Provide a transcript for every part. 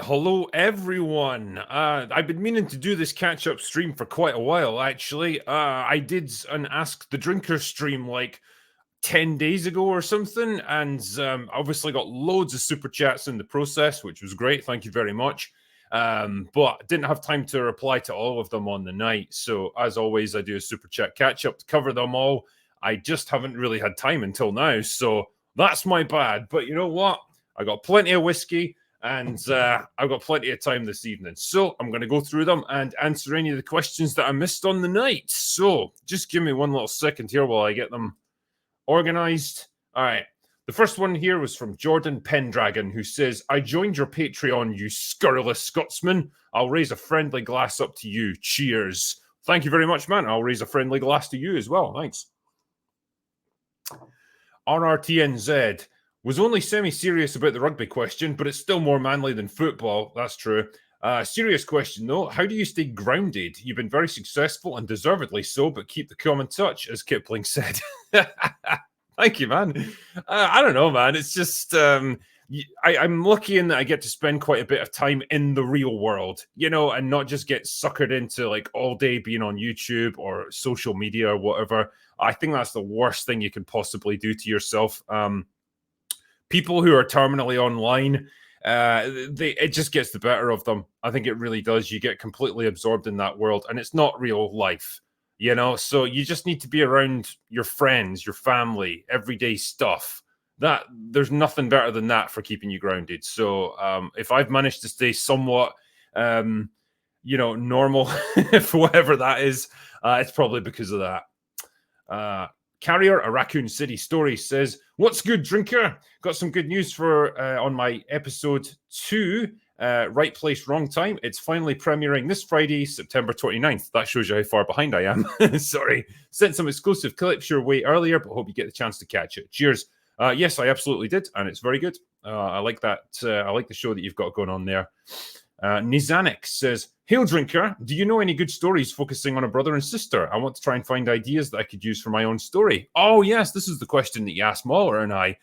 hello everyone. I've been meaning to do this catch-up stream for quite a while, actually. I did an Ask the Drinker stream like 10 days ago or something, and obviously got loads of super chats in the process, which was great. Thank you very much. But didn't have time to reply to all of them on the night. So as always, I do a super chat catch-up to cover them all. I just haven't really had time until now, so that's my bad. But you know what? I got plenty of whiskey. And I've got plenty of time this evening. So I'm going to go through them and answer any of the questions that I missed on the night. So just give me one little second here while I get them organized. All right. The first one here was from Jordan Pendragon, who says, I joined your Patreon, you scurrilous Scotsman. I'll raise a friendly glass up to you. Cheers. Thank you very much, man. I'll raise a friendly glass to you as well. Thanks. RRTNZ was only semi-serious about the rugby question, but it's still more manly than football. That's true. Serious question, though. How do you stay grounded? You've been very successful and deservedly so, but keep the calm in touch, as Kipling said. Thank you, man. I don't know, man. It's just I'm lucky in that I get to spend quite a bit of time in the real world, you know, and not just get suckered into like all day being on YouTube or social media or whatever. I think that's the worst thing you can possibly do to yourself. People who are terminally online, it just gets the better of them. I think it really does. You get completely absorbed in that world, and it's not real life, you know? So you just need to be around your friends, your family, everyday stuff. That there's nothing better than that for keeping you grounded. So if I've managed to stay somewhat, normal, for whatever that is, it's probably because of that. Carrier, a Raccoon City Story says, what's good, drinker? Got some good news for on my episode 2, Right Place, Wrong Time. It's finally premiering this Friday, September 29th. That shows you how far behind I am. Sorry. Sent some exclusive clips your way earlier, but hope you get the chance to catch it. Cheers. Yes, I absolutely did, and it's very good. I like that. I like the show that you've got going on there. Nizanik says, Hail Drinker, do you know any good stories focusing on a brother and sister? I want to try and find ideas that I could use for my own story. Oh, yes, this is the question that you asked Mahler and I.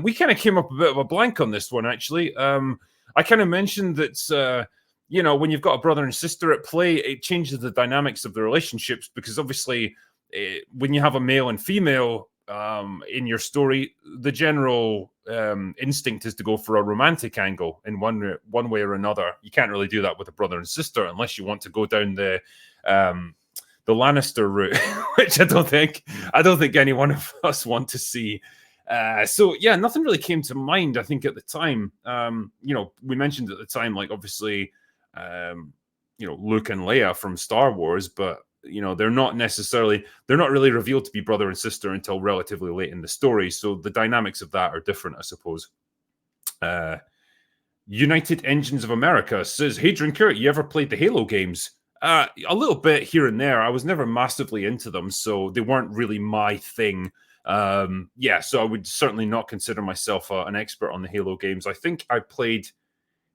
We kind of came up a bit of a blank on this one, actually. I kind of mentioned that, when you've got a brother and sister at play, it changes the dynamics of the relationships because obviously when you have a male and female in your story, the general instinct is to go for a romantic angle in one way or another. You can't really do that with a brother and sister unless you want to go down the Lannister route, which I don't think any one of us want to see. So yeah, nothing really came to mind. I think at the time, we mentioned at the time, like obviously, Luke and Leia from Star Wars, but they're not really revealed to be brother and sister until relatively late in the story. So the dynamics of that are different, I suppose. United Engines of America says, hey, drinker, you ever played the Halo games? A little bit here and there. I was never massively into them, so they weren't really my thing. So I would certainly not consider myself an expert on the Halo games. I think I played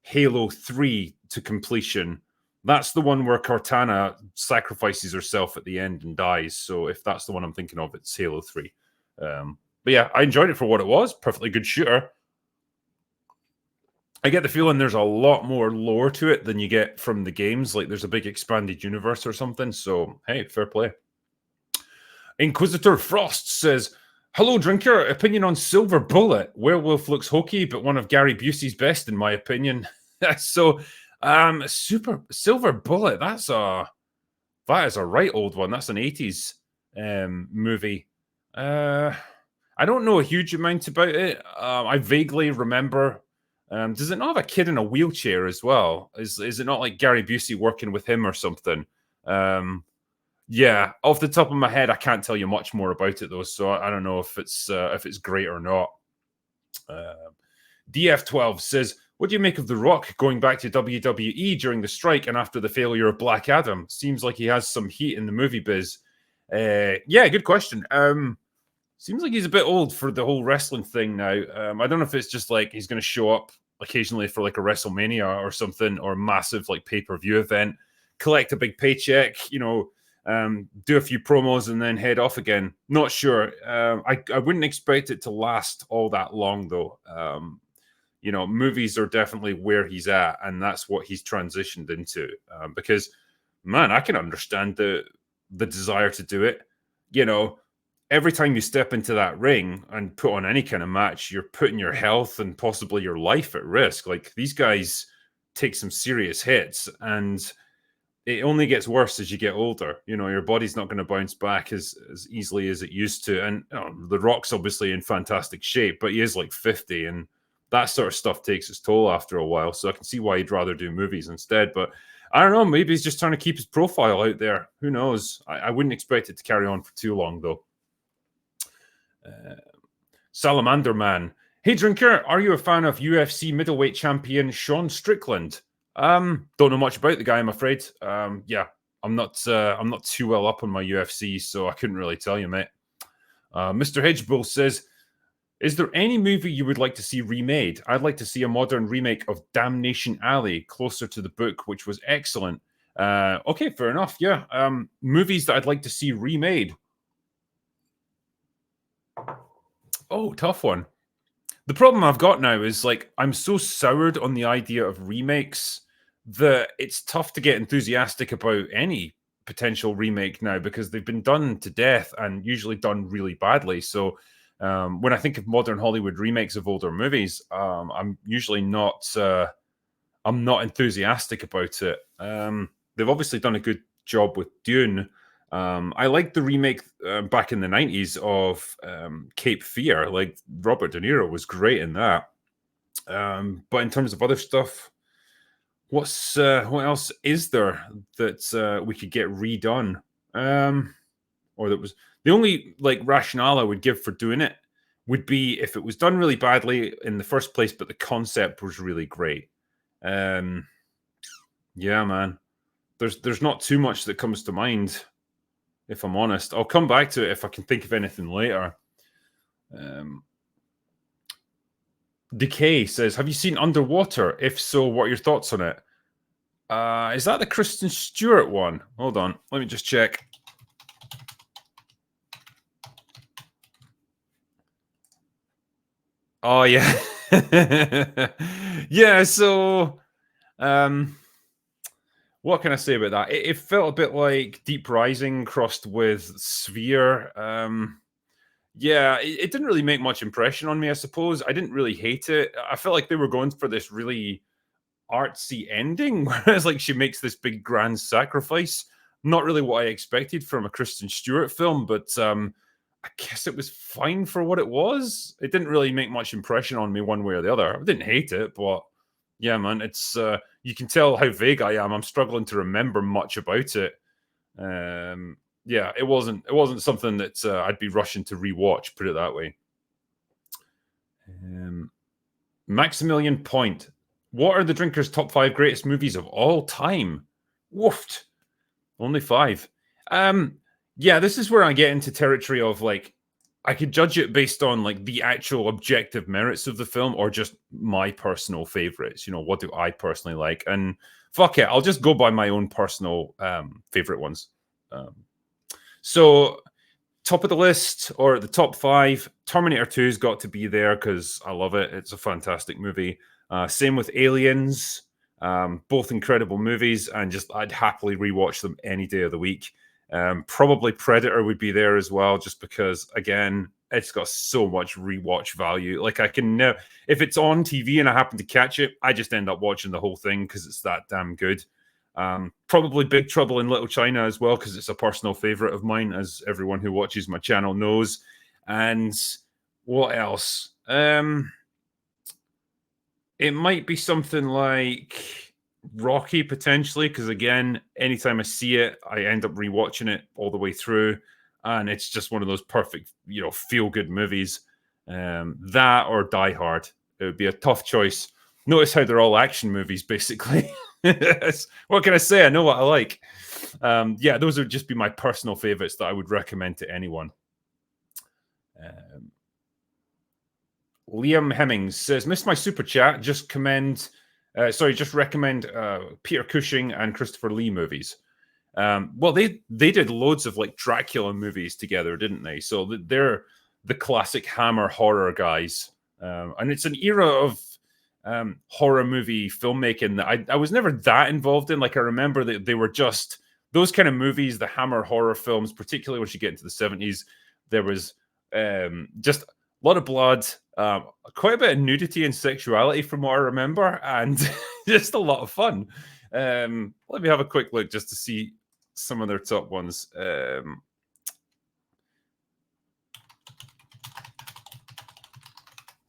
Halo 3 to completion. That's the one where Cortana sacrifices herself at the end and dies. So if that's the one I'm thinking of, it's Halo 3. But yeah, I enjoyed it for what it was. Perfectly good shooter. I get the feeling there's a lot more lore to it than you get from the games. Like there's a big expanded universe or something. So, hey, fair play. Inquisitor Frost says, hello, drinker. Opinion on Silver Bullet. Werewolf looks hokey, but one of Gary Busey's best, in my opinion. So... Silver Bullet, that is a right old one. That's an 80s movie. I don't know a huge amount about it. I vaguely remember. Does it not have a kid in a wheelchair as well? Is it not like Gary Busey working with him or something? Yeah, off the top of my head, I can't tell you much more about it though. So I don't know if it's great or not. DF12 says, what do you make of The Rock going back to WWE during the strike and after the failure of Black Adam? Seems like he has some heat in the movie biz. Yeah, good question. Seems like he's a bit old for the whole wrestling thing now. I don't know if it's just like he's going to show up occasionally for like a WrestleMania or something, or a massive like pay-per-view event, collect a big paycheck, do a few promos and then head off again. Not sure. I wouldn't expect it to last all that long though. movies are definitely where he's at, and that's what he's transitioned into. Because, man, I can understand the desire to do it. Every time you step into that ring and put on any kind of match, you're putting your health and possibly your life at risk. Like, these guys take some serious hits, and it only gets worse as you get older. Your body's not going to bounce back as easily as it used to. And The Rock's obviously in fantastic shape, but he is like 50, and that sort of stuff takes its toll after a while. So I can see why he'd rather do movies instead. But I don't know, maybe he's just trying to keep his profile out there. Who knows? I wouldn't expect it to carry on for too long, though. Salamander Man. Hey, Drinker, are you a fan of UFC middleweight champion Sean Strickland? Don't know much about the guy, I'm afraid. Yeah, I'm not too well up on my UFC, so I couldn't really tell you, mate. Mr. Hedgebull says, is there any movie you would like to see remade? I'd like to see a modern remake of Damnation Alley, closer to the book, which was excellent. Okay, fair enough. Yeah. Movies that I'd like to see remade. Oh, tough one. The problem I've got now is, like, I'm so soured on the idea of remakes that it's tough to get enthusiastic about any potential remake now, because they've been done to death and usually done really badly. So when I think of modern Hollywood remakes of older movies, I'm usually not I'm not enthusiastic about it. They've obviously done a good job with Dune. I like the remake back in the 90s of Cape Fear. Like, Robert De Niro was great in that. But in terms of other stuff, what else is there that we could get redone? Or that was the only rationale I would give for doing it would be if it was done really badly in the first place, but the concept was really great. Yeah, man. There's not too much that comes to mind, if I'm honest. I'll come back to it if I can think of anything later. Decay says, have you seen Underwater? If so, what are your thoughts on it? Is that the Kristen Stewart one? Hold on, let me just check. Oh, yeah. Yeah, so what can I say about that? It felt a bit like Deep Rising crossed with Sphere. Yeah, it didn't really make much impression on me, I suppose. I didn't really hate it. I felt like they were going for this really artsy ending, whereas like she makes this big grand sacrifice. Not really what I expected from a Kristen Stewart film, but I guess it was fine for what it was. It didn't really make much impression on me one way or the other. I didn't hate it, but yeah, man, it's you can tell how vague I am. I'm struggling to remember much about it. Yeah, it wasn't something that I'd be rushing to rewatch. Put it that way. Maximilian Point. What are the Drinkers' top 5 greatest movies of all time? Woofed. Only 5. Yeah, this is where I get into territory of like, I could judge it based on like the actual objective merits of the film or just my personal favorites. What do I personally like? And fuck it, I'll just go by my own personal favorite ones. So top of the list, or the top 5, Terminator 2's got to be there because I love it. It's a fantastic movie. Same with Aliens. Both incredible movies, and just I'd happily rewatch them any day of the week. Probably Predator would be there as well, just because, again, it's got so much rewatch value. Like, I can never, if it's on TV and I happen to catch it, I just end up watching the whole thing because it's that damn good. Probably Big Trouble in Little China as well, because it's a personal favorite of mine, as everyone who watches my channel knows. And what else? It might be something like Rocky, potentially, because again, anytime I see it, I end up rewatching it all the way through, and it's just one of those perfect, feel-good movies. That or Die Hard. It would be a tough choice. Notice how they're all action movies, basically. What can I say? I know what I like. Yeah, those would just be my personal favorites that I would recommend to anyone. Liam Hemmings says, missed my super chat. Just recommend Peter Cushing and Christopher Lee movies. Well, they did loads of like Dracula movies together, didn't they? So they're the classic Hammer horror guys. And it's an era of horror movie filmmaking that I was never that involved in. Like, I remember that they were just those kind of movies, the Hammer horror films, particularly once you get into the 70s. There was just a lot of blood, quite a bit of nudity and sexuality from what I remember, and just a lot of fun. Let me have a quick look just to see some of their top ones.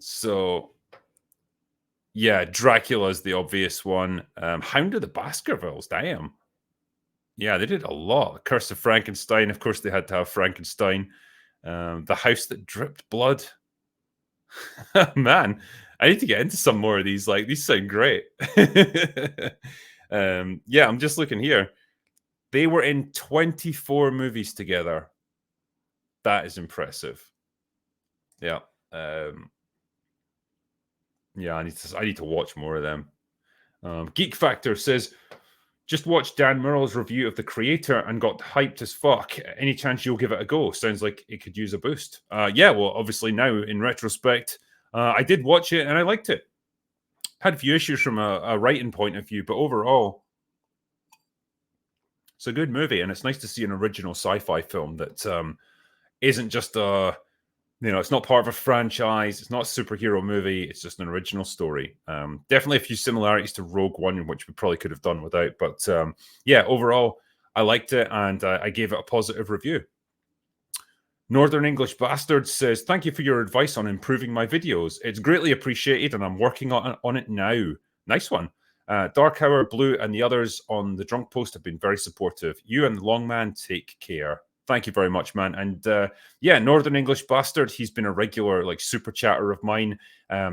So, yeah, Dracula's the obvious one. Hound of the Baskervilles, damn. Yeah, they did a lot. Curse of Frankenstein, of course, they had to have Frankenstein. The House That Dripped Blood. Man, I need to get into some more of these. Like, these sound great. Yeah, I'm just looking here. They were in 24 movies together. That is impressive. Yeah. Yeah, I need to watch more of them. Geek Factor says, just watched Dan Murrell's review of The Creator and got hyped as fuck. Any chance you'll give it a go? Sounds like it could use a boost. Yeah, well, obviously now in retrospect, I did watch it and I liked it. Had a few issues from a writing point of view, but overall, it's a good movie, and it's nice to see an original sci-fi film that isn't just it's not part of a franchise. It's not a superhero movie. It's just an original story. Definitely a few similarities to Rogue One, which we probably could have done without. But yeah, overall, I liked it, and I gave it a positive review. Northern English Bastard says, thank you for your advice on improving my videos. It's greatly appreciated, and I'm working on it now. Nice one. Dark Hour, Blue, and the others on the Drunk Post have been very supportive. You and the Long Man take care. Thank you very much, man. And yeah, Northern English Bastard, he's been a regular like super chatter of mine.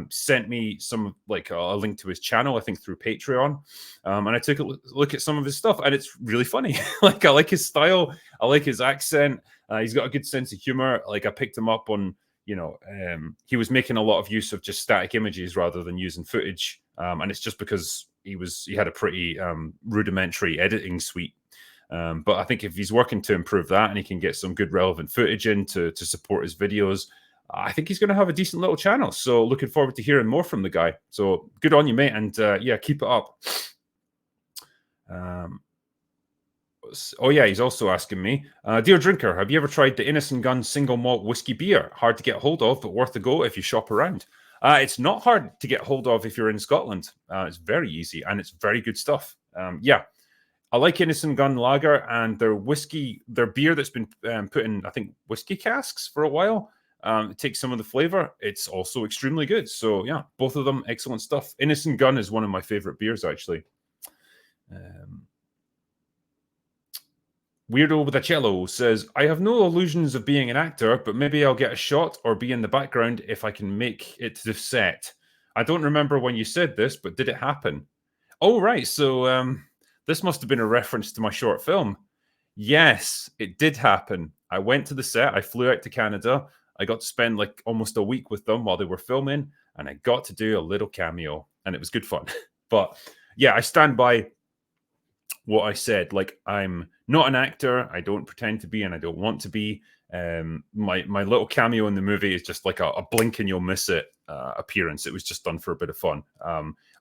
Sent me some like a link to his channel, I think through Patreon. And I took a look at some of his stuff, and it's really funny. Like, I like his style, I like his accent. He's got a good sense of humor. Like, I picked him up on, he was making a lot of use of just static images rather than using footage. And it's just because he had a pretty rudimentary editing suite. But I think if he's working to improve that and he can get some good relevant footage in to support his videos, I think he's going to have a decent little channel. So looking forward to hearing more from the guy. So good on you, mate. And yeah, keep it up. Oh yeah, he's also asking me, dear drinker, have you ever tried the Innocent Gun single malt whiskey beer? Hard to get hold of, but worth a go if you shop around. It's not hard to get hold of if you're in Scotland. It's very easy, and it's very good stuff. Yeah, I like Innocent Gun Lager and their whiskey, their beer that's been put in, I think, whiskey casks for a while. It takes some of the flavor. It's also extremely good. So yeah, both of them, excellent stuff. Innocent Gun is one of my favorite beers, actually. Weirdo with a cello says, I have no illusions of being an actor, but maybe I'll get a shot or be in the background if I can make it to the set. I don't remember when you said this, but did it happen? Oh, right. So this must have been a reference to my short film. Yes, it did happen. I went to the set. I flew out to Canada. I got to spend like almost a week with them while they were filming, and I got to do a little cameo, and it was good fun. But yeah, I stand by what I said. Like, I'm not an actor. I don't pretend to be, and I don't want to be. My little cameo in the movie is just like a blink and you'll miss it appearance. It was just done for a bit of fun.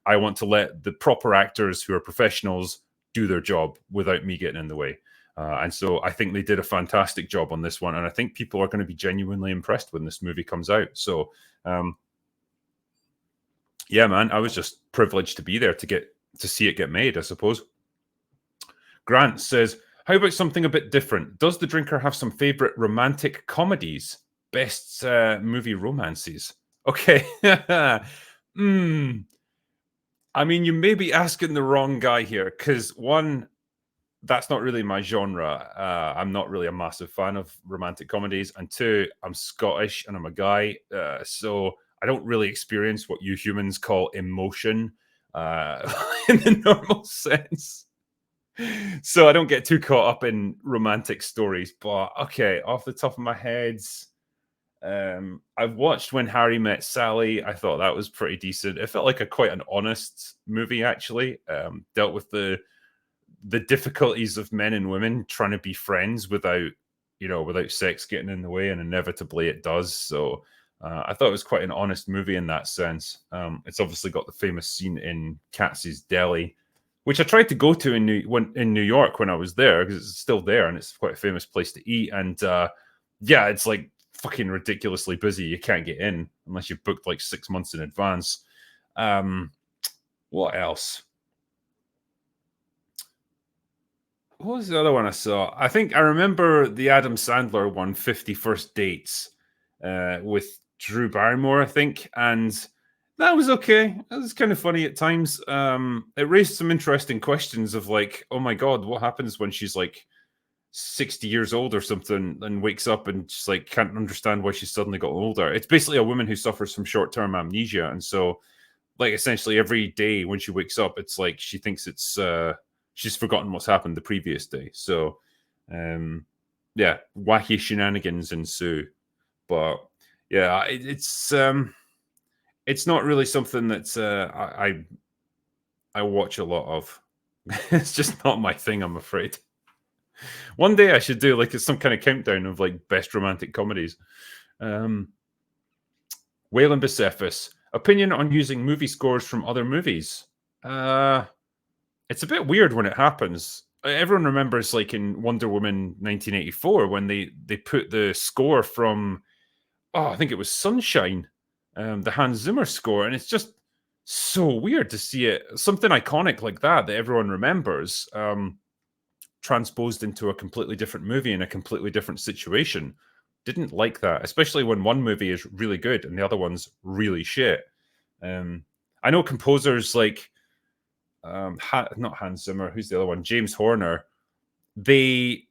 I want to let the proper actors who are professionals do their job without me getting in the way. And so I think they did a fantastic job on this one. And I think people are going to be genuinely impressed when this movie comes out. So, yeah, man, I was just privileged to be there to see it get made, I suppose. Grant says, how about something a bit different? Does the drinker have some favorite romantic comedies? Best movie romances? Okay. I mean, you may be asking the wrong guy here, because one, that's not really my genre. I'm not really a massive fan of romantic comedies. And two, I'm Scottish and I'm a guy. So I don't really experience what you humans call emotion in the normal sense. So I don't get too caught up in romantic stories. But okay, off the top of my head, I've watched When Harry Met Sally. I thought that was pretty decent. It felt like quite an honest movie, actually. Dealt with the difficulties of men and women trying to be friends without sex getting in the way, and inevitably it does. So I thought it was quite an honest movie in that sense. It's obviously got the famous scene in Katz's Deli, which I tried to go to in New York when I was there, because it's still there and it's quite a famous place to eat. And yeah, it's like fucking ridiculously busy. You can't get in unless you've booked like 6 months in advance. What else? What was the other one I saw? I think I remember the Adam Sandler one, 50 First Dates, with Drew Barrymore, I think. And that was okay. It was kind of funny at times. It raised some interesting questions of like, oh my God, what happens when she's like 60 years old or something and wakes up and just like can't understand why she's suddenly got older. It's basically a woman who suffers from short-term amnesia. And so like essentially every day when she wakes up, it's like she thinks it's she's forgotten what's happened the previous day. So yeah, wacky shenanigans ensue. But yeah, it's not really something that I watch a lot of. It's just not my thing, I'm afraid. One day I should do like some kind of countdown of like best romantic comedies. Wayland Bicephus, opinion on using movie scores from other movies. It's a bit weird when it happens. Everyone remembers like in Wonder Woman 1984 when they put the score from, I think it was Sunshine, the Hans Zimmer score, and it's just so weird to see it, something iconic like that everyone remembers, transposed into a completely different movie in a completely different situation. Didn't like that, especially when one movie is really good and the other one's really shit. I know composers like not Hans Zimmer, who's the other one? James Horner. They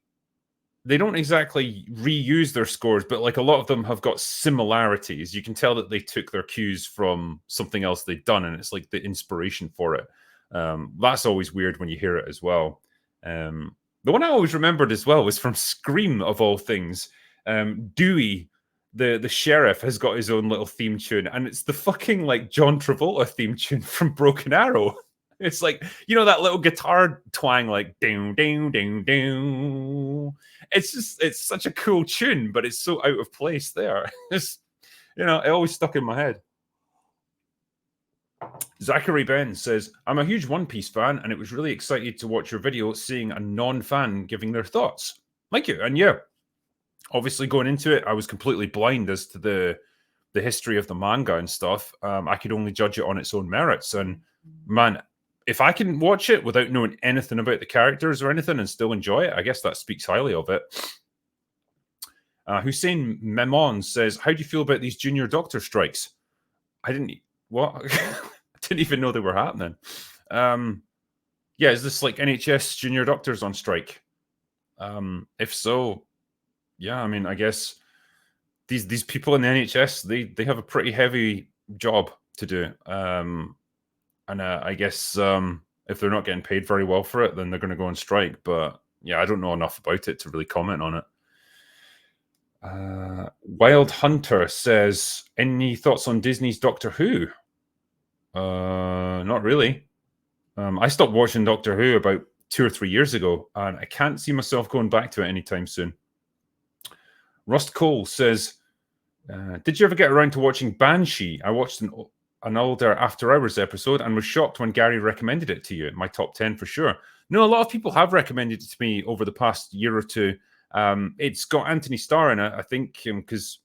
don't exactly reuse their scores, but like a lot of them have got similarities. You can tell that they took their cues from something else they'd done, and it's like the inspiration for it. That's always weird when you hear it as well. The one I always remembered as well was from Scream, of all things. Dewey, the sheriff, has got his own little theme tune, and it's the fucking like John Travolta theme tune from Broken Arrow. It's like, you know, that little guitar twang, like ding ding ding ding. It's such a cool tune, but it's so out of place there. It's, you know, it always stuck in my head. Zachary Ben says, I'm a huge One Piece fan, and it was really excited to watch your video seeing a non-fan giving their thoughts. Thank you. And yeah, obviously going into it, I was completely blind as to the history of the manga and stuff. I could only judge it on its own merits. And man, if I can watch it without knowing anything about the characters or anything and still enjoy it, I guess that speaks highly of it. Hussein Memon says, how do you feel about these junior doctor strikes? I didn't even know they were happening. Yeah, is this like NHS junior doctors on strike? If so, yeah, I mean, I guess these people in the NHS, they have a pretty heavy job to do. And I guess if they're not getting paid very well for it, then they're going to go on strike. But yeah, I don't know enough about it to really comment on it. Wild Hunter says, any thoughts on Disney's Doctor Who? Not really. I stopped watching Doctor Who about 2 or 3 years ago, and I can't see myself going back to it anytime soon. Rust Cole says, did you ever get around to watching Banshee? I watched an older After Hours episode and was shocked when Gary recommended it to you. My top 10 for sure. No, a lot of people have recommended it to me over the past year or two. It's got Anthony Starr in it, I think, because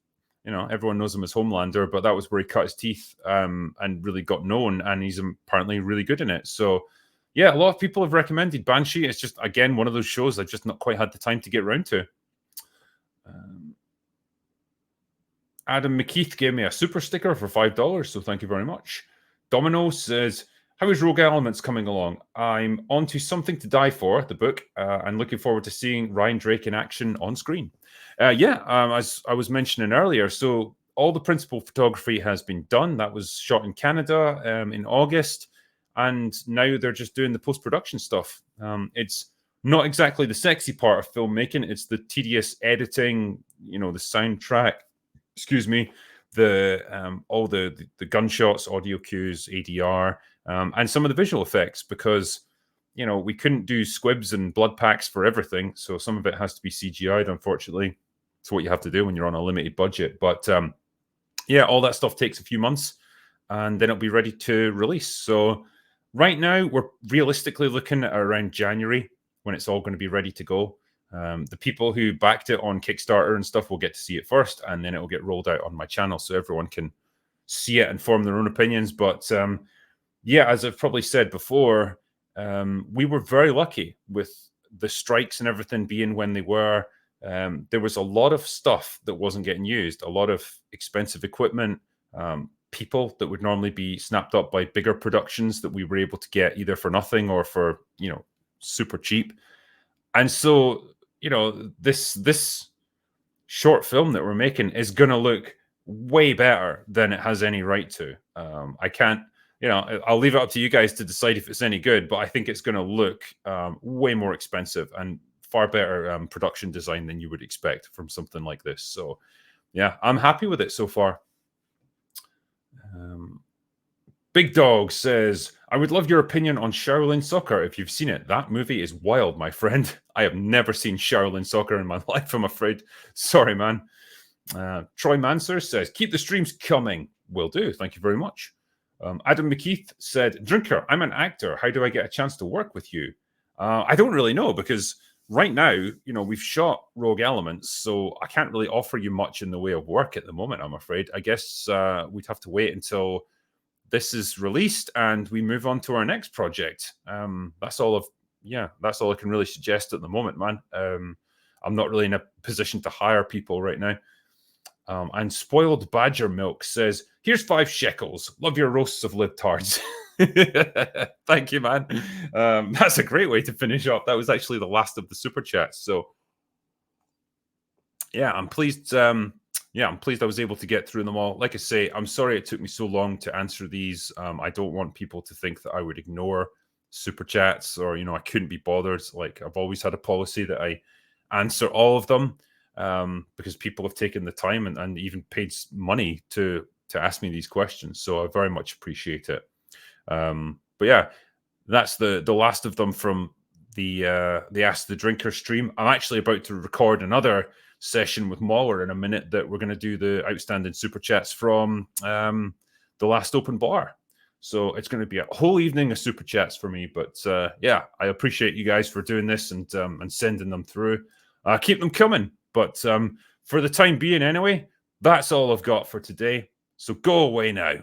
you know everyone knows him as Homelander, but that was where he cut his teeth and really got known, and he's apparently really good in it. So yeah, a lot of people have recommended Banshee. It's just, again, one of those shows I've just not quite had the time to get around to. Adam McKeith gave me a super sticker for $5, so thank you very much. Domino says, how is Rogue Elements coming along? I'm on to Something to Die For, the book, and looking forward to seeing Ryan Drake in action on screen. As I was mentioning earlier, so all the principal photography has been done. That was shot in Canada in August, and now they're just doing the post-production stuff. It's not exactly the sexy part of filmmaking. It's the tedious editing, you know, the soundtrack, all the gunshots, audio cues, ADR, and some of the visual effects, because you know we couldn't do squibs and blood packs for everything, so some of it has to be CGI'd. Unfortunately, it's what you have to do when you're on a limited budget. But yeah, all that stuff takes a few months, and then it'll be ready to release. So right now, we're realistically looking at around January when it's all going to be ready to go. The people who backed it on Kickstarter and stuff will get to see it first, and then it will get rolled out on my channel so everyone can see it and form their own opinions. But yeah, as I've probably said before, we were very lucky with the strikes and everything being when they were. There was a lot of stuff that wasn't getting used, a lot of expensive equipment, people that would normally be snapped up by bigger productions that we were able to get either for nothing or for, super cheap. And so, this short film that we're making is going to look way better than it has any right to. I can't, I'll leave it up to you guys to decide if it's any good, but I think it's going to look way more expensive and far better production design than you would expect from something like this. So yeah, I'm happy with it so far. Big Dog says, I would love your opinion on Shaolin Soccer if you've seen it. That movie is wild, my friend. I have never seen Shaolin Soccer in my life, I'm afraid. Sorry, man. Troy Manser says, keep the streams coming. Will do. Thank you very much. Adam McKeith said, Drinker, I'm an actor. How do I get a chance to work with you? I don't really know, because right now, we've shot Rogue Elements, so I can't really offer you much in the way of work at the moment, I'm afraid. I guess we'd have to wait until this is released and we move on to our next project. That's all I can really suggest at the moment, man. I'm not really in a position to hire people right now. And Spoiled Badger Milk says, here's 5 shekels. Love your roasts of libtards. Thank you, man. That's a great way to finish up. That was actually the last of the super chats. So yeah, I'm pleased. I'm pleased I was able to get through them all. Like I say, I'm sorry it took me so long to answer these. I don't want people to think that I would ignore super chats or, I couldn't be bothered. Like, I've always had a policy that I answer all of them because people have taken the time and even paid money to ask me these questions. So I very much appreciate it. But yeah, that's the last of them from the Ask the Drinker stream. I'm actually about to record another session with Mauler in a minute that we're going to do the outstanding super chats from the last open bar. So it's going to be a whole evening of super chats for me. But yeah, I appreciate you guys for doing this and sending them through. Keep them coming. But for the time being anyway, that's all I've got for today. So go away now.